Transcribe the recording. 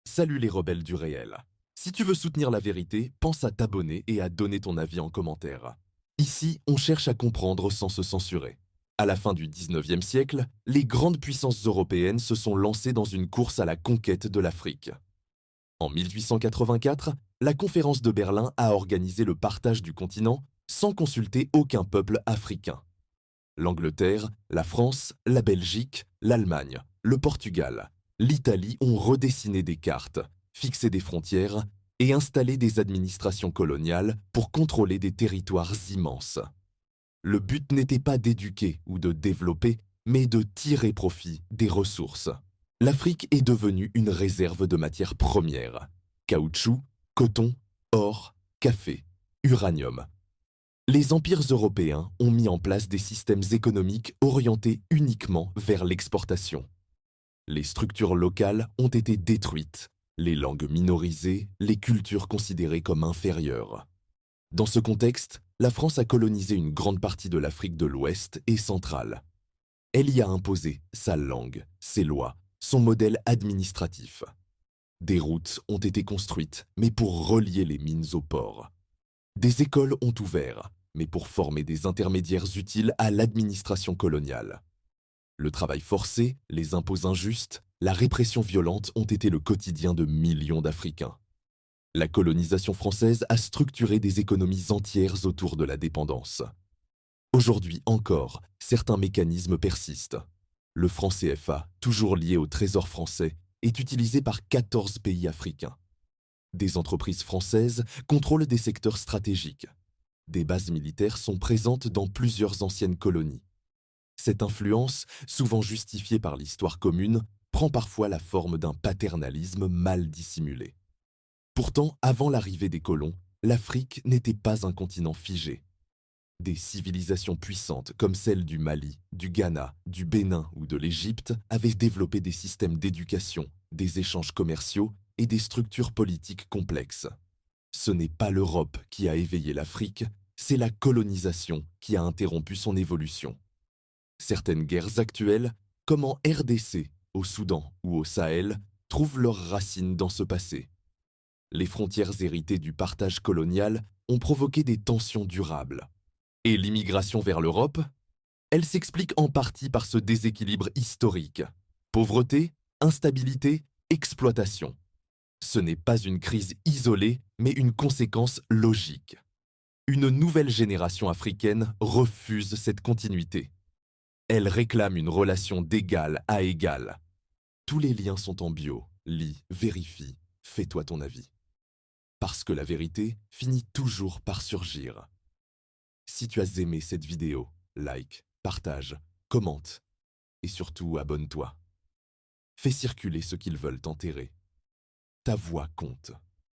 Salut les rebelles du réel. Si tu veux soutenir la vérité, pense à t'abonner et à donner ton avis en commentaire. Ici, on cherche à comprendre sans se censurer. À la fin du 19e siècle, les grandes puissances européennes se sont lancées dans une course à la conquête de l'Afrique. En 1884, la conférence de Berlin a organisé le partage du continent sans consulter aucun peuple africain. L'Angleterre, la France, la Belgique, l'Allemagne, le Portugal, l'Italie ont redessiné des cartes, fixé des frontières et installé des administrations coloniales pour contrôler des territoires immenses. Le but n'était pas d'éduquer ou de développer, mais de tirer profit des ressources. L'Afrique est devenue une réserve de matières premières: caoutchouc, coton, or, café, uranium. Les empires européens ont mis en place des systèmes économiques orientés uniquement vers l'exportation. Les structures locales ont été détruites, les langues minorisées, les cultures considérées comme inférieures. Dans ce contexte, la France a colonisé une grande partie de l'Afrique de l'Ouest et centrale. Elle y a imposé sa langue, ses lois, son modèle administratif. Des routes ont été construites, mais pour relier les mines aux ports. Des écoles ont ouvert, mais pour former des intermédiaires utiles à l'administration coloniale. Le travail forcé, les impôts injustes, la répression violente ont été le quotidien de millions d'Africains. La colonisation française a structuré des économies entières autour de la dépendance. Aujourd'hui encore, certains mécanismes persistent. Le franc CFA, toujours lié au trésor français, est utilisé par 14 pays africains. Des entreprises françaises contrôlent des secteurs stratégiques. Des bases militaires sont présentes dans plusieurs anciennes colonies. Cette influence, souvent justifiée par l'histoire commune, prend parfois la forme d'un paternalisme mal dissimulé. Pourtant, avant l'arrivée des colons, l'Afrique n'était pas un continent figé. Des civilisations puissantes comme celles du Mali, du Ghana, du Bénin ou de l'Égypte avaient développé des systèmes d'éducation, des échanges commerciaux et des structures politiques complexes. Ce n'est pas l'Europe qui a éveillé l'Afrique, c'est la colonisation qui a interrompu son évolution. Certaines guerres actuelles, comme en RDC, au Soudan ou au Sahel, trouvent leurs racines dans ce passé. Les frontières héritées du partage colonial ont provoqué des tensions durables. Et l'immigration vers l'Europe? Elle s'explique en partie par ce déséquilibre historique. Pauvreté, instabilité, exploitation. Ce n'est pas une crise isolée, mais une conséquence logique. Une nouvelle génération africaine refuse cette continuité. Elle réclame une relation d'égal à égal. Tous les liens sont en bio. Lis, vérifie, fais-toi ton avis. Parce que la vérité finit toujours par surgir. Si tu as aimé cette vidéo, like, partage, commente et surtout abonne-toi. Fais circuler ceux qu'ils veulent enterrer. Ta voix compte.